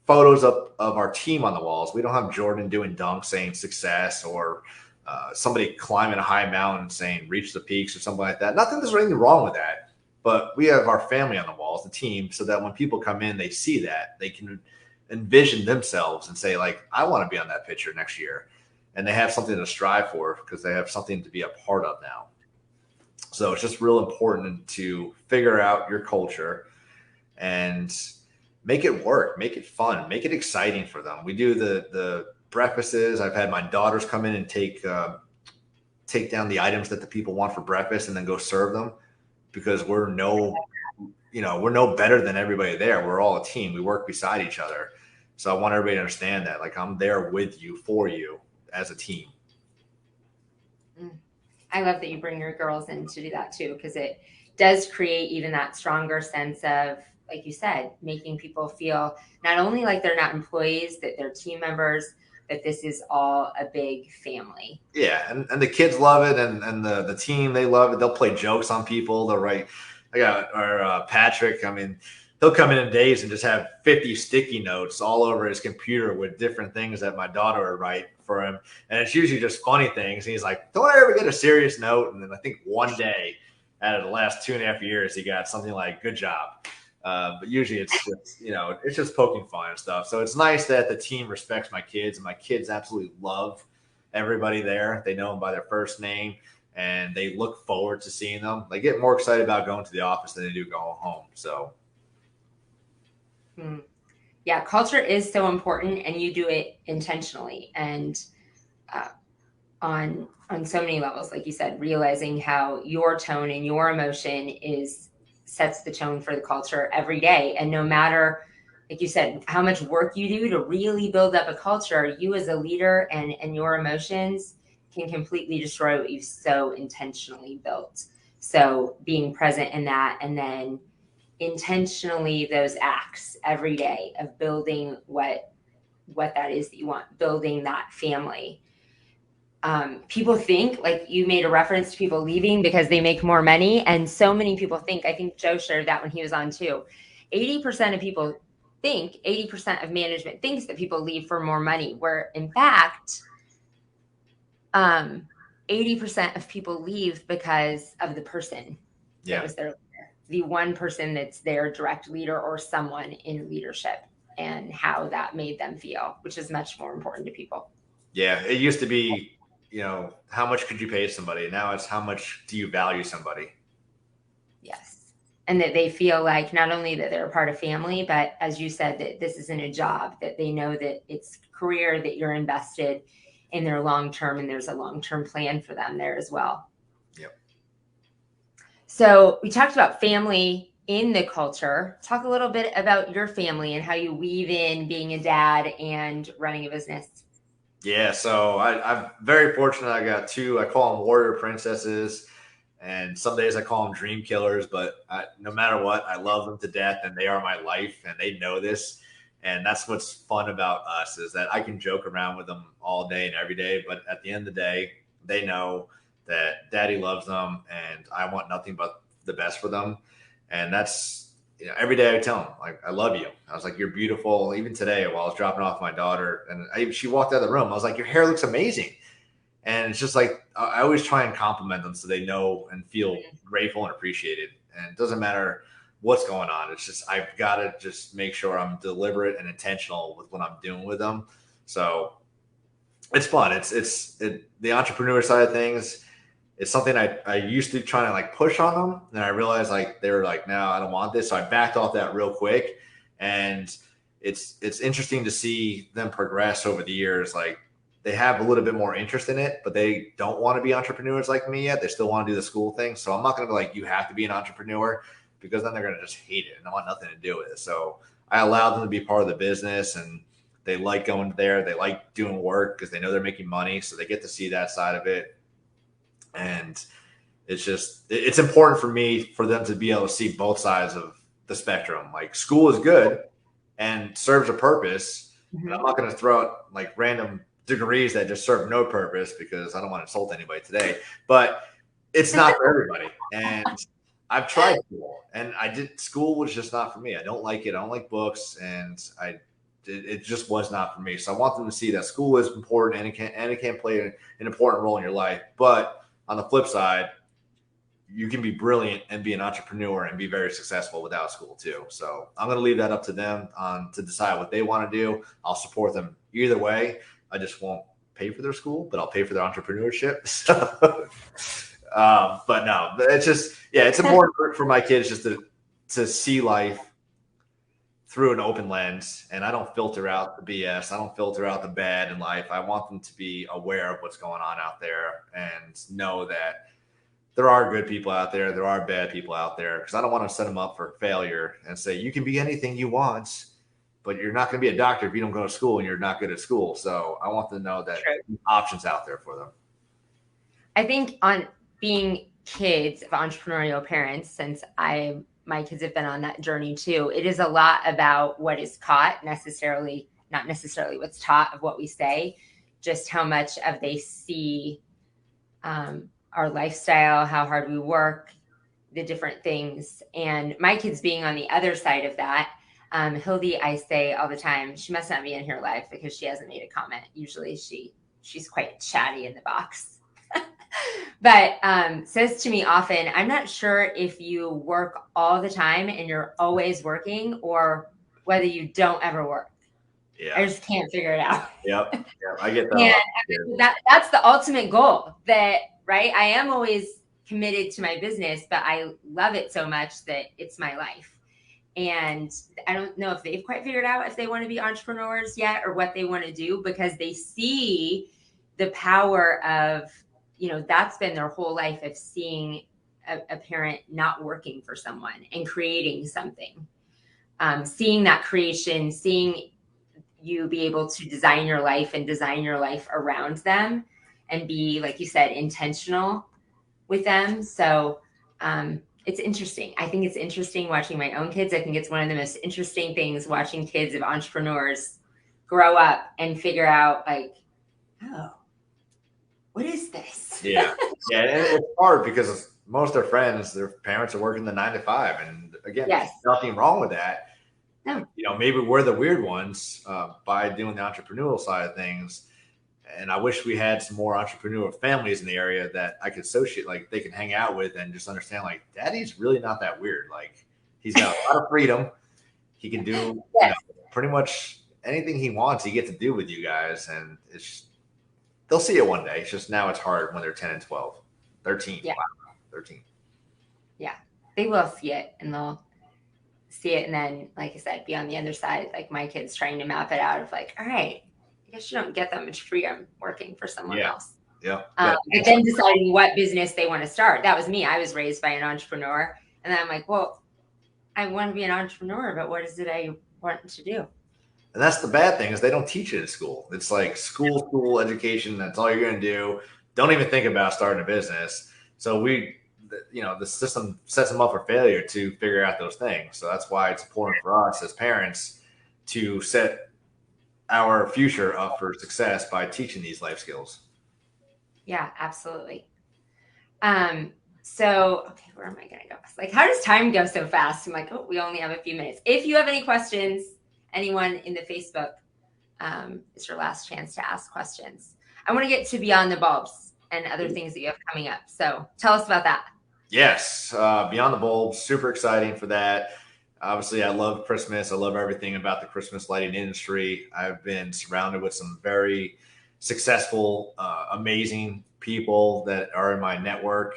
photos of our team on the walls. We don't have Jordan doing dunks saying success, or somebody climbing a high mountain saying reach the peaks or something like that. Not that there's anything wrong with that, but we have our family on the walls, the team, so that when people come in, they see that, they can envision themselves and say, like, I want to be on that picture next year. And they have something to strive for because they have something to be a part of now. So it's just real important to figure out your culture and make it work, make it fun, make it exciting for them. We do the breakfasts. I've had my daughters come in and take down the items that the people want for breakfast and then go serve them, because we're no better than everybody there. We're all a team. We work beside each other. So I want everybody to understand that, like, I'm there with you, for you, as a team. I love that you bring your girls in to do that too, because it does create even that stronger sense of, like you said, making people feel not only like they're not employees, that they're team members, that this is all a big family. Yeah, and the kids love it, and the team, they love it. They'll play jokes on people. They'll write. I got our Patrick. I mean, he'll come in days and just have 50 sticky notes all over his computer with different things that my daughter would write for him. And it's usually just funny things. And he's like, don't I ever get a serious note? And then I think one day out of the last 2.5 years, he got something like, good job. But usually it's just, it's just poking fun and stuff. So it's nice that the team respects my kids, and my kids absolutely love everybody there. They know them by their first name, and they look forward to seeing them. They get more excited about going to the office than they do going home. So. Yeah, culture is so important, and you do it intentionally and on so many levels. Like you said, realizing how your tone and your emotion sets the tone for the culture every day. And no matter, like you said, how much work you do to really build up a culture, you as a leader and your emotions can completely destroy what you've so intentionally built. So being present in that, and then intentionally those acts every day of building what that is that you want, building that family. People think, like you made a reference to people leaving because they make more money. And so many people think, I think Joe shared that when he was on too, 80% of people think, 80% of management thinks that people leave for more money, where in fact, 80% of people leave because of the person that was their leader, the one person that's their direct leader or someone in leadership, and how that made them feel, which is much more important to people. Yeah, it used to be, how much could you pay somebody? Now it's how much do you value somebody? Yes. And that they feel like not only that they're a part of family, but as you said, that this isn't a job, that they know that it's career, that you're invested in their long-term, and there's a long-term plan for them there as well. Yep. So we talked about family in the culture. Talk a little bit about your family and how you weave in being a dad and running a business. Yeah, so I'm very fortunate. I got two, I call them warrior princesses, and some days I call them dream killers, but no matter what, I love them to death, and they are my life, and they know this. And that's what's fun about us, is that I can joke around with them all day and every day, but at the end of the day, they know that daddy loves them, and I want nothing but the best for them. And that's, every day I tell them, like, I love you. I was like, you're beautiful. Even today, while I was dropping off my daughter, and she walked out of the room, I was like, your hair looks amazing. And it's just like, I always try and compliment them so they know and feel grateful and appreciated. And it doesn't matter what's going on. It's just, I've got to just make sure I'm deliberate and intentional with what I'm doing with them. So it's fun. It's the entrepreneur side of things. It's something I used to try to like push on them. And I realized like, they were like, no, I don't want this. So I backed off that real quick. And it's interesting to see them progress over the years. Like, they have a little bit more interest in it, but they don't want to be entrepreneurs like me yet. They still want to do the school thing. So I'm not going to be like, you have to be an entrepreneur, because then they're going to just hate it and I want nothing to do with it. So I allow them to be part of the business, and They like going there. They like doing work because they know they're making money. So they get to see that side of it. And it's important for me for them to be able to see both sides of the spectrum. Like school is good and serves a purpose. But I'm not going to throw out like random degrees that just serve no purpose because I don't want to insult anybody today. But it's not for everybody. And I've tried school, and school was just not for me. I don't like it. I don't like books, and it just was not for me. So I want them to see that school is important, and it can play an important role in your life. But on the flip side, you can be brilliant and be an entrepreneur and be very successful without school too. So I'm going to leave that up to them to decide what they want to do. I'll support them either way. I just won't pay for their school, but I'll pay for their entrepreneurship. So, but no, it's just, it's important for my kids just to see life through an open lens. And I don't filter out the BS. I don't filter out the bad in life. I want them to be aware of what's going on out there and know that there are good people out there. There are bad people out there, because I don't want to set them up for failure and say, you can be anything you want, but you're not going to be a doctor if you don't go to school and you're not good at school. So I want them to know that there's options out there for them. I think on being kids of entrepreneurial parents, since my kids have been on that journey too, it is a lot about what is taught, not necessarily what's taught of what we say, just how much of they see our lifestyle, how hard we work, the different things. And my kids being on the other side of that, Hildy, I say all the time, she must not be in here live because she hasn't made a comment. Usually she's quite chatty in the box. But says to me often, I'm not sure if you work all the time and you're always working or whether you don't ever work. Yeah. I just can't figure it out. Yep. I get that. And that's the ultimate goal, right? I am always committed to my business, but I love it so much that it's my life. And I don't know if they've quite figured out if they want to be entrepreneurs yet or what they want to do, because they see the power of, that's been their whole life of seeing a parent not working for someone and creating something, seeing that creation, seeing you be able to design your life and design your life around them and be, like you said, intentional with them. So it's interesting. I think it's interesting watching my own kids. I think it's one of the most interesting things, watching kids of entrepreneurs grow up and figure out like, oh, what is this? Yeah. And it's hard because most of their friends, their parents are working the 9 to 5. And again, there's nothing wrong with that. No. Maybe we're the weird ones by doing the entrepreneurial side of things. And I wish we had some more entrepreneurial families in the area that I could associate, like they can hang out with and just understand, like, Daddy's really not that weird. Like, he's got a lot of freedom. He can do pretty much anything he wants. He gets to do with you guys. And it's just, they'll see it one day. It's just now it's hard when they're 10 and 12, 13. Yeah. Wow, 13. Yeah. They will see it and they'll see it. And then, like I said, be on the other side, like my kids trying to map it out of like, all right, I guess you don't get that much freedom working for someone else. Yeah. But then deciding what business they want to start. That was me. I was raised by an entrepreneur. And then I'm like, well, I want to be an entrepreneur, but what is it I want to do? And that's the bad thing, is they don't teach it in school. It's like school education. That's all you're going to do. Don't even think about starting a business. So the system sets them up for failure to figure out those things. So that's why it's important for us as parents to set our future up for success by teaching these life skills. Yeah, absolutely. So, okay, where am I going to go? Like, how does time go so fast? I'm like, oh, we only have a few minutes. If you have any questions, anyone in the Facebook, it's your last chance to ask questions. I want to get to Beyond the Bulbs and other things that you have coming up. So tell us about that. Yes. Beyond the Bulbs, super exciting for that. Obviously, I love Christmas. I love everything about the Christmas lighting industry. I've been surrounded with some very successful, amazing people that are in my network.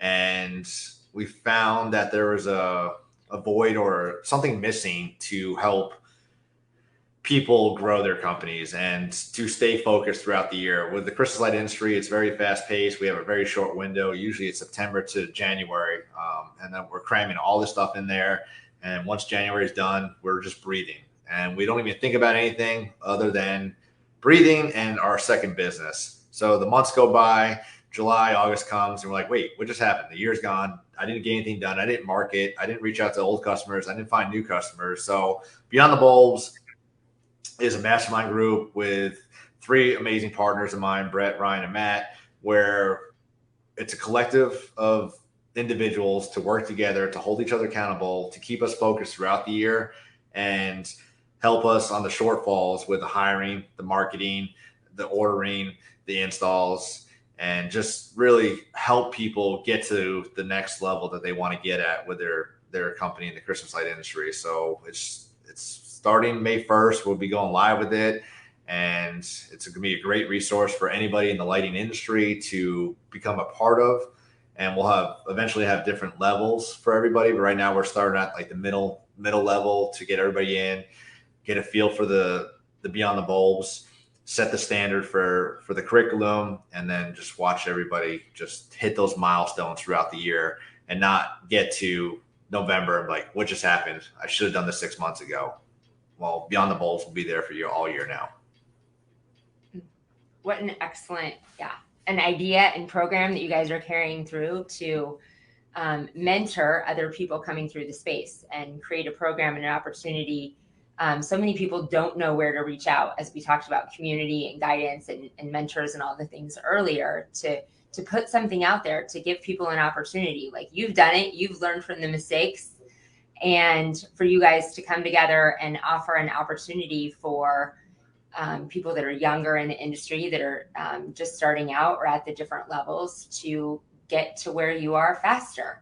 And we found that there was a void or something missing to help people grow their companies and to stay focused throughout the year. With the Christmas light industry, it's very fast paced. We have a very short window. Usually it's September to January. And then we're cramming all this stuff in there. And once January is done, we're just breathing. and we don't even think about anything other than breathing and our second business. So the months go by, July, August comes, and we're like, wait, what just happened? The year's gone. I didn't get anything done. I didn't market. I didn't reach out to old customers. I didn't find new customers. So Beyond the Bulbs is a mastermind group with 3 amazing partners of mine, Brett, Ryan, and Matt, where it's a collective of individuals to work together, to hold each other accountable, to keep us focused throughout the year and help us on the shortfalls with the hiring, the marketing, the ordering, the installs, and just really help people get to the next level that they want to get at with their company in the Christmas light industry. So it's starting May 1st. We'll be going live with it. And it's going to be a great resource for anybody in the lighting industry to become a part of. And we'll eventually have different levels for everybody. But right now we're starting at like the middle level to get everybody in, get a feel for the Beyond the Bulbs, set the standard for the curriculum, and then just watch everybody just hit those milestones throughout the year and not get to November and like, what just happened? I should have done this 6 months ago. Well, Beyond the Bulbs will be there for you all year now. What an excellent, an idea and program that you guys are carrying through to mentor other people coming through the space and create a program and an opportunity. So many people don't know where to reach out, as we talked about community and guidance and mentors and all the things earlier, to put something out there to give people an opportunity. Like, you've done it, you've learned from the mistakes, and for you guys to come together and offer an opportunity for people that are younger in the industry, that are just starting out or at the different levels, to get to where you are faster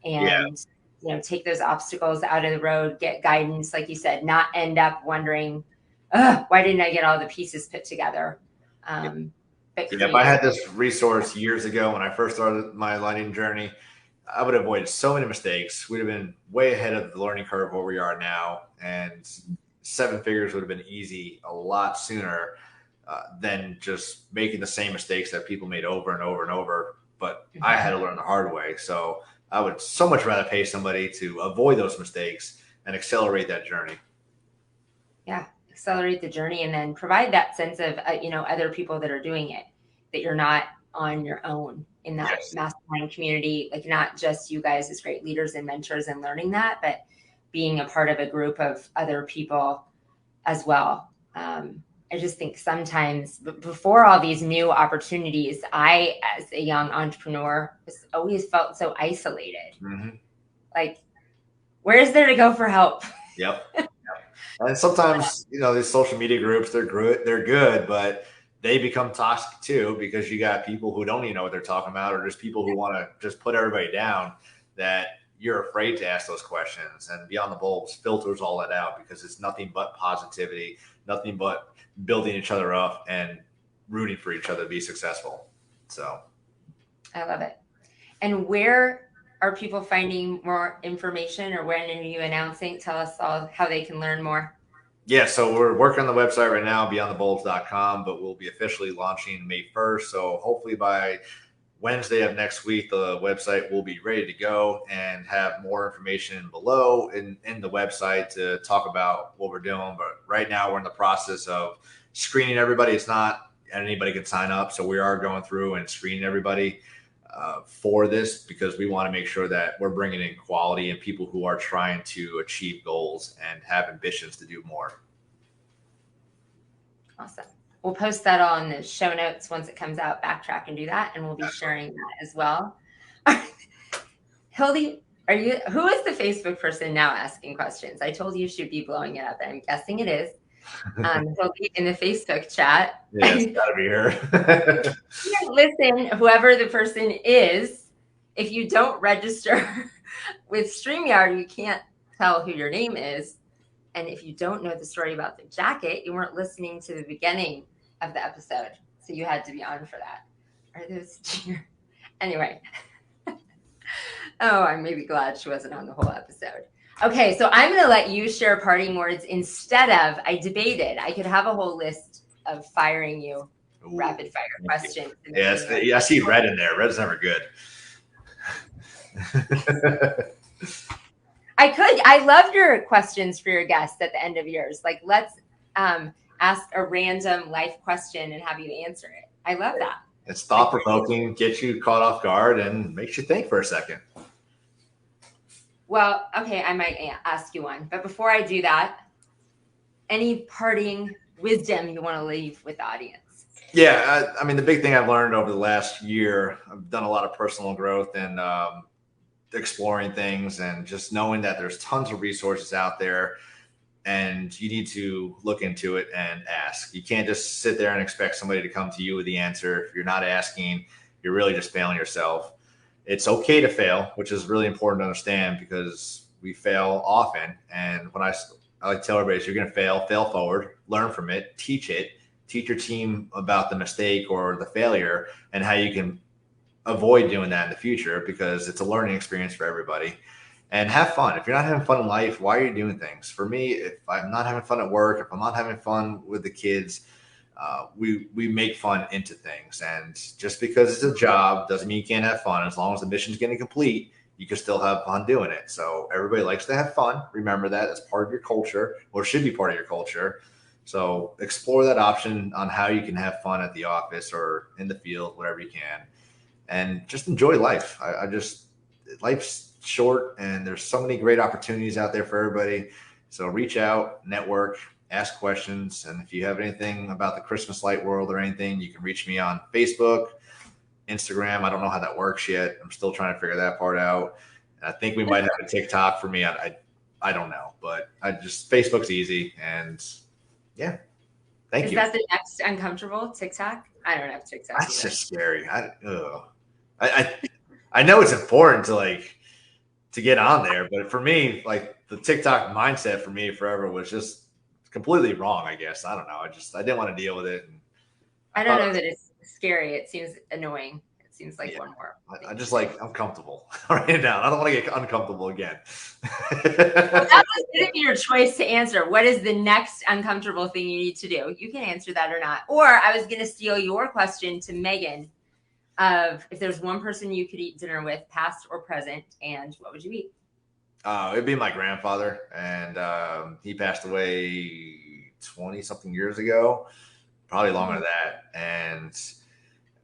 and take those obstacles out of the road, get guidance, like you said, not end up wondering, why didn't I get all the pieces put together? If I had this resource years ago when I first started my lighting journey, I would have avoided so many mistakes. We'd have been way ahead of the learning curve where we are now, and 7 figures would have been easy a lot sooner than just making the same mistakes that people made over and over and over. But I had to learn the hard way. So I would so much rather pay somebody to avoid those mistakes and accelerate that journey. Yeah, accelerate the journey, and then provide that sense of, other people that are doing it, that you're not on your own in that mastermind community. Like, not just you guys as great leaders and mentors and learning that, but being a part of a group of other people as well. I just think sometimes before all these new opportunities, I, as a young entrepreneur, always felt so isolated. Mm-hmm. Like, where is there to go for help? Yep. And sometimes, these social media groups, they're good, but they become toxic too, because you got people who don't even know what they're talking about, or just people who want to just put everybody down, that you're afraid to ask those questions. And Beyond the Bulbs filters all that out, because it's nothing but positivity, nothing but building each other up and rooting for each other to be successful. So I love it. And where are people finding more information, or when are you announcing? Tell us all how they can learn more. Yeah, so we're working on the website right now, beyondthebulbs.com, but we'll be officially launching May 1st. So hopefully by Wednesday of next week, the website will be ready to go and have more information below in the website to talk about what we're doing. But right now we're in the process of screening everybody. It's not anybody can sign up. So we are going through and screening everybody for this, because we want to make sure that we're bringing in quality and people who are trying to achieve goals and have ambitions to do more. Awesome. We'll post that all in the show notes once it comes out. Backtrack and do that, and we'll be sharing that as well. Hildy, who is the Facebook person now asking questions? I told you she'd be blowing it up, and I'm guessing it is. Hildy in the Facebook chat. Yeah, it's gotta be her. Listen, whoever the person is, if you don't register with StreamYard, you can't tell who your name is. And if you don't know the story about the jacket, you weren't listening to the beginning of the episode. So you had to be on for that. Are those anyway? Oh, I'm maybe glad she wasn't on the whole episode. Okay, so I'm going to let you share parting words instead of, I debated. I could have a whole list of firing you, rapid fire questions. Yeah, I see red in there. Red's never good. I love your questions for your guests at the end of yours. Like, let's ask a random life question and have you answer it. I love that. It's thought provoking, gets you caught off guard, and makes you think for a second. Well, okay, I might ask you one, but before I do that, any parting wisdom you want to leave with the audience? Yeah, I mean, the big thing I've learned over the last year, I've done a lot of personal growth and exploring things, and just knowing that there's tons of resources out there, and you need to look into it and ask. You can't just sit there and expect somebody to come to you with the answer. If you're not asking, you're really just failing yourself. It's okay to fail, which is really important to understand, because we fail often. And when I like to tell everybody, you're going to fail forward, learn from it, teach your team about the mistake or the failure and how you can avoid doing that in the future, because it's a learning experience for everybody. And have fun. If you're not having fun in life, why are you doing things? For me, if I'm not having fun at work, if I'm not having fun with the kids, we make fun into things. And just because it's a job doesn't mean you can't have fun. As long as the mission's getting complete, you can still have fun doing it. So everybody likes to have fun. Remember that as part of your culture, or should be part of your culture. So explore that option on how you can have fun at the office or in the field, whatever you can, and just enjoy life. Life's short, and there's so many great opportunities out there for everybody. So reach out, network, ask questions. And if you have anything about the Christmas light world or anything, you can reach me on Facebook, Instagram. I don't know how that works yet. I'm still trying to figure that part out. And I think we might have a TikTok for me. I don't know, but Facebook's easy. And yeah, thank you. Is that the next uncomfortable TikTok? I don't have TikTok. That's just scary. I know it's important to get on there, but for me, like, the TikTok mindset for me forever was just completely wrong, I guess. I don't know. I didn't want to deal with it. And I don't know that it's scary. It seems annoying. It seems like one more. I'm comfortable right now. I don't want to get uncomfortable again. Well, that was going to be your choice to answer. What is the next uncomfortable thing you need to do? You can answer that or not. Or I was going to steal your question to Megan of, if there's one person you could eat dinner with, past or present, and what would you eat? It'd be my grandfather, and he passed away 20 something years ago, probably longer than that. And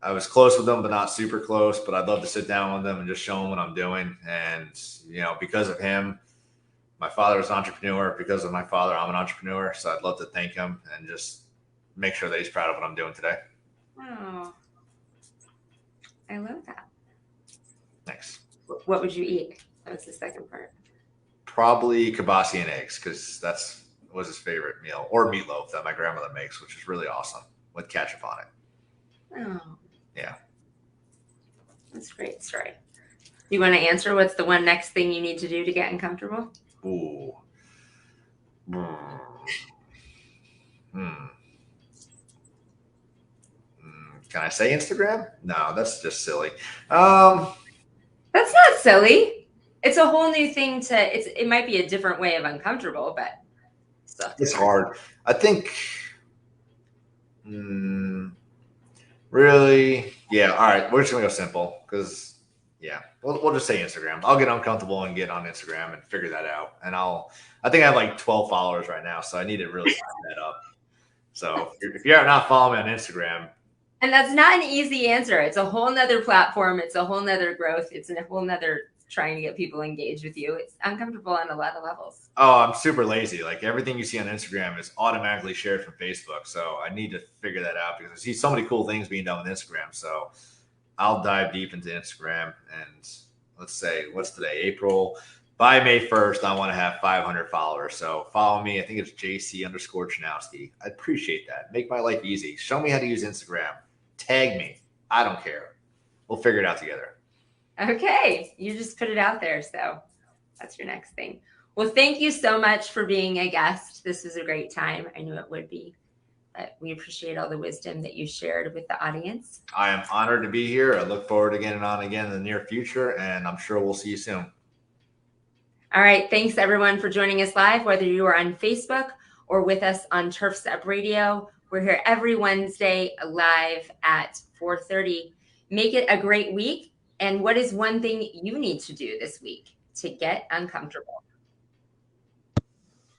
I was close with him, but not super close. But I'd love to sit down with him and just show him what I'm doing. And because of him, my father was an entrepreneur. Because of my father, I'm an entrepreneur. So I'd love to thank him and just make sure that he's proud of what I'm doing today. Oh, I love that. Thanks. What would you eat? That was the second part. Probably kibasi and eggs, because was his favorite meal, or meatloaf that my grandmother makes, which is really awesome with ketchup on it. Oh, yeah. That's a great story. Do you want to answer what's the one next thing you need to do to get uncomfortable? Ooh. Can I say Instagram? No, that's just silly. That's not silly. It's a whole new thing it might be a different way of uncomfortable, but it's hard. I think really, yeah. All right, we're just gonna go simple, because we'll just say Instagram. I'll get uncomfortable and get on Instagram and figure that out. And I think I have like 12 followers right now, so I need to really tighten that up. So if you're not following me on Instagram. And that's not an easy answer. It's a whole nother platform. It's a whole nother growth. It's a whole nother trying to get people engaged with you. It's uncomfortable on a lot of levels. Oh, I'm super lazy. Like, everything you see on Instagram is automatically shared from Facebook. So I need to figure that out, because I see so many cool things being done with Instagram. So I'll dive deep into Instagram, and let's say, what's today? April. By May 1st, I want to have 500 followers. So follow me. I think it's JC_Chanowsky. I appreciate that. Make my life easy. Show me how to use Instagram. Tag me. I don't care. We'll figure it out together. Okay. You just put it out there. So that's your next thing. Well, thank you so much for being a guest. This was a great time. I knew it would be. But we appreciate all the wisdom that you shared with the audience. I am honored to be here. I look forward to getting on again in the near future, and I'm sure we'll see you soon. All right. Thanks, everyone, for joining us live, whether you are on Facebook or with us on Turf's Up Radio. We're here every Wednesday live at 4:30. Make it a great week. And what is one thing you need to do this week to get uncomfortable?